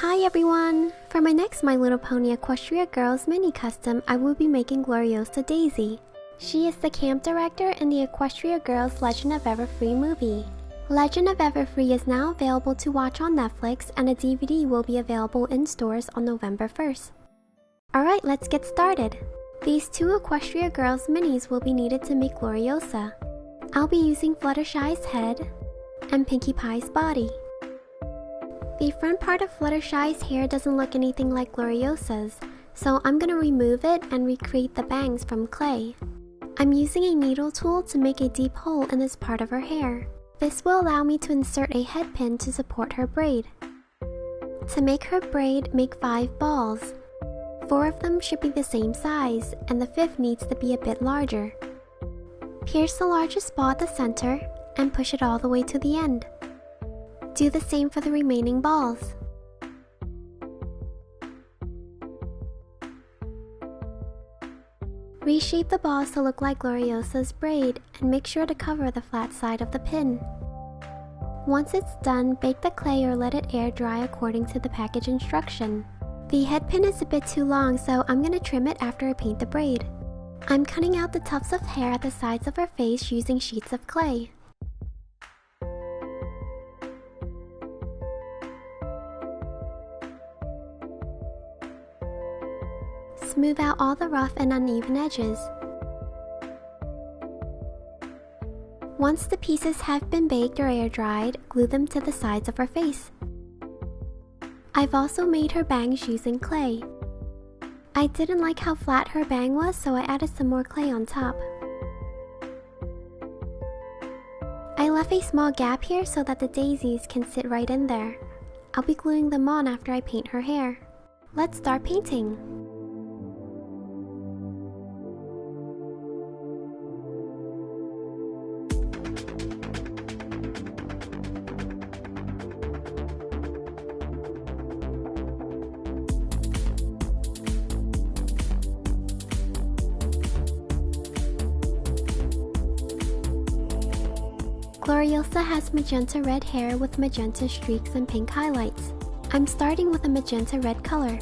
Hi everyone! For my next My Little Pony Equestria Girls mini custom, I will be making Gloriosa Daisy. She is the camp director in the Equestria Girls Legend of Everfree movie. Legend of Everfree is now available to watch on Netflix, and a DVD will be available in stores on November 1st. Alright, let's get started! These two Equestria Girls minis will be needed to make Gloriosa. I'll be using Fluttershy's head and Pinkie Pie's body. The front part of Fluttershy's hair doesn't look anything like Gloriosa's, so I'm gonna remove it and recreate the bangs from clay. I'm using a needle tool to make a deep hole in this part of her hair. This will allow me to insert a head pin to support her braid. To make her braid, make 5 balls. 4 of them should be the same size, and the 5th needs to be a bit larger. Pierce the largest ball at the center and push it all the way to the end. Do the same for the remaining balls. Reshape the balls to look like Gloriosa's braid and make sure to cover the flat side of the pin. Once it's done, bake the clay or let it air dry according to the package instruction. The head pin is a bit too long, so I'm going to trim it after I paint the braid. I'm cutting out the tufts of hair at the sides of her face using sheets of clay. Smooth out all the rough and uneven edges. Once the pieces have been baked or air dried, glue them to the sides of her face. I've also made her bangs using clay. I didn't like how flat her bang was, so I added some more clay on top. I left a small gap here so that the daisies can sit right in there. I'll be gluing them on after I paint her hair. Let's start painting. Gloriosa has magenta red hair with magenta streaks and pink highlights. I'm starting with a magenta red color.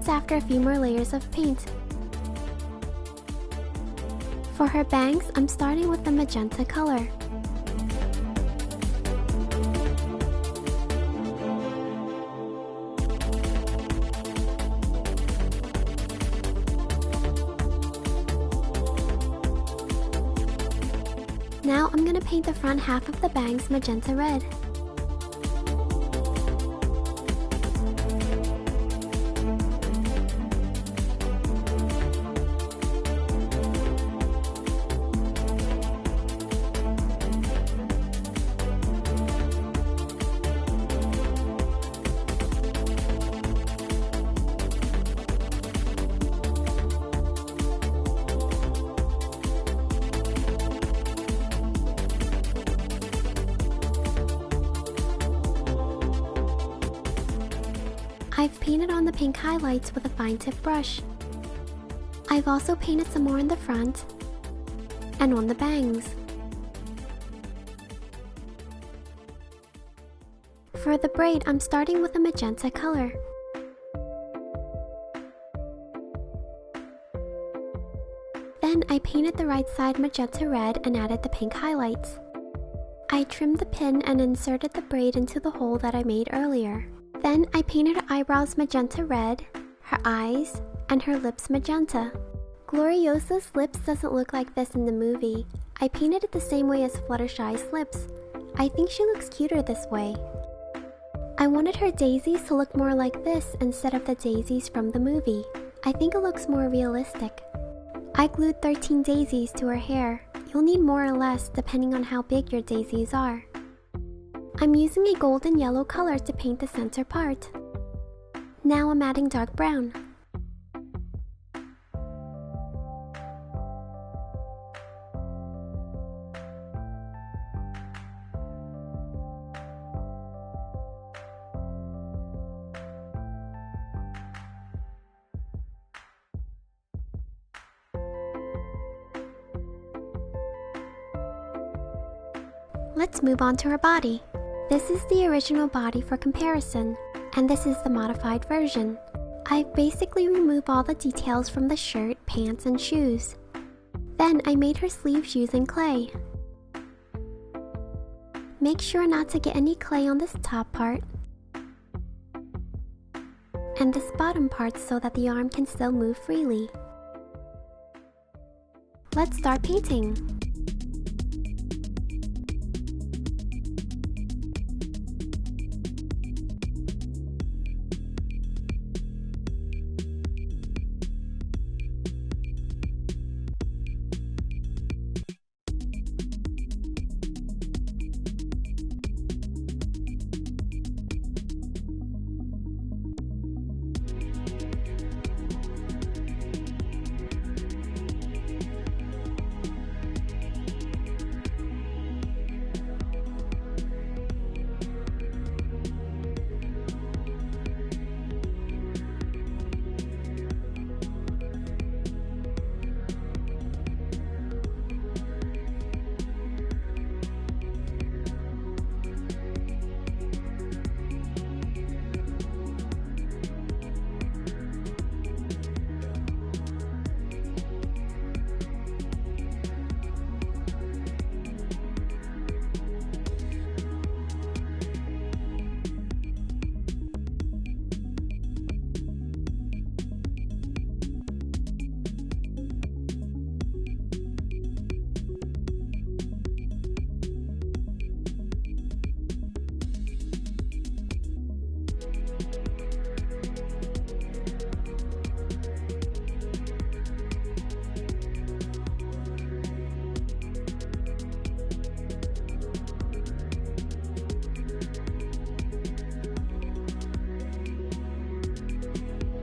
After a few more layers of paint. For her bangs, I'm starting with the magenta color. Now I'm going to paint the front half of the bangs magenta red. I've painted on the pink highlights with a fine tip brush. I've also painted some more in the front and on the bangs. For the braid, I'm starting with a magenta color. Then I painted the right side magenta red and added the pink highlights. I trimmed the pin and inserted the braid into the hole that I made earlier. Then I painted her eyebrows magenta red, her eyes, and her lips magenta. Gloriosa's lips doesn't look like this in the movie. I painted it the same way as Fluttershy's lips. I think she looks cuter this way. I wanted her daisies to look more like this instead of the daisies from the movie. I think it looks more realistic. I glued 13 daisies to her hair. You'll need more or less depending on how big your daisies are. I'm using a golden yellow color to paint the center part. Now I'm adding dark brown. Let's move on to her body. This is the original body for comparison, and this is the modified version. I've basically removed all the details from the shirt, pants, and shoes. Then I made her sleeves using clay. Make sure not to get any clay on this top part and this bottom part so that the arm can still move freely. Let's start painting.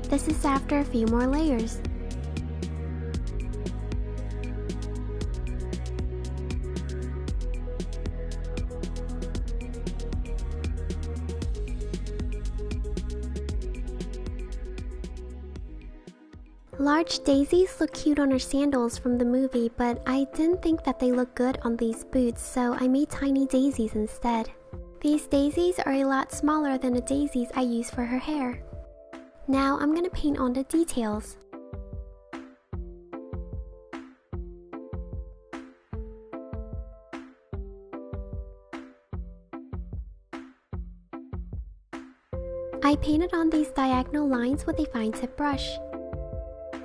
This is after a few more layers. Large daisies look cute on her sandals from the movie, but I didn't think that they looked good on these boots, so I made tiny daisies instead. These daisies are a lot smaller than the daisies I use for her hair. Now I'm gonna paint on the details. I painted on these diagonal lines with a fine tip brush.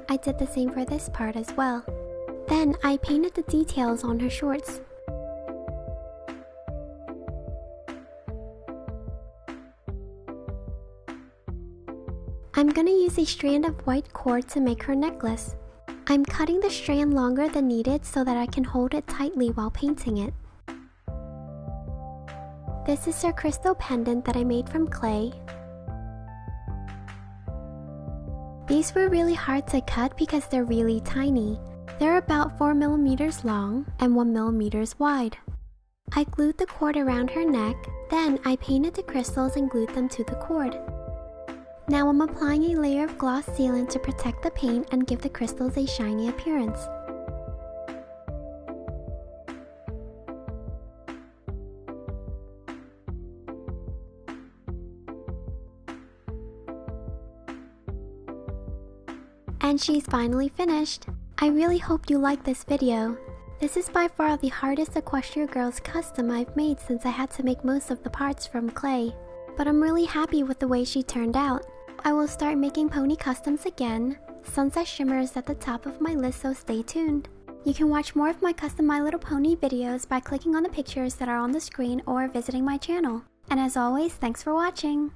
I did the same for this part as well. Then I painted the details on her shorts. I'm gonna use a strand of white cord to make her necklace. I'm cutting the strand longer than needed so that I can hold it tightly while painting it. This is her crystal pendant that I made from clay. These were really hard to cut because they're really tiny. They're about 4 millimeters long and 1 millimeters wide. I glued the cord around her neck, then I painted the crystals and glued them to the cord. Now I'm applying a layer of gloss sealant to protect the paint and give the crystals a shiny appearance. And she's finally finished. I really hope you like this video. This is by far the hardest Equestria Girls custom I've made since I had to make most of the parts from clay. But I'm really happy with the way she turned out. I will start making pony customs again. Sunset Shimmer is at the top of my list, so stay tuned. You can watch more of my custom My Little Pony videos by clicking on the pictures that are on the screen or visiting my channel. And as always, thanks for watching!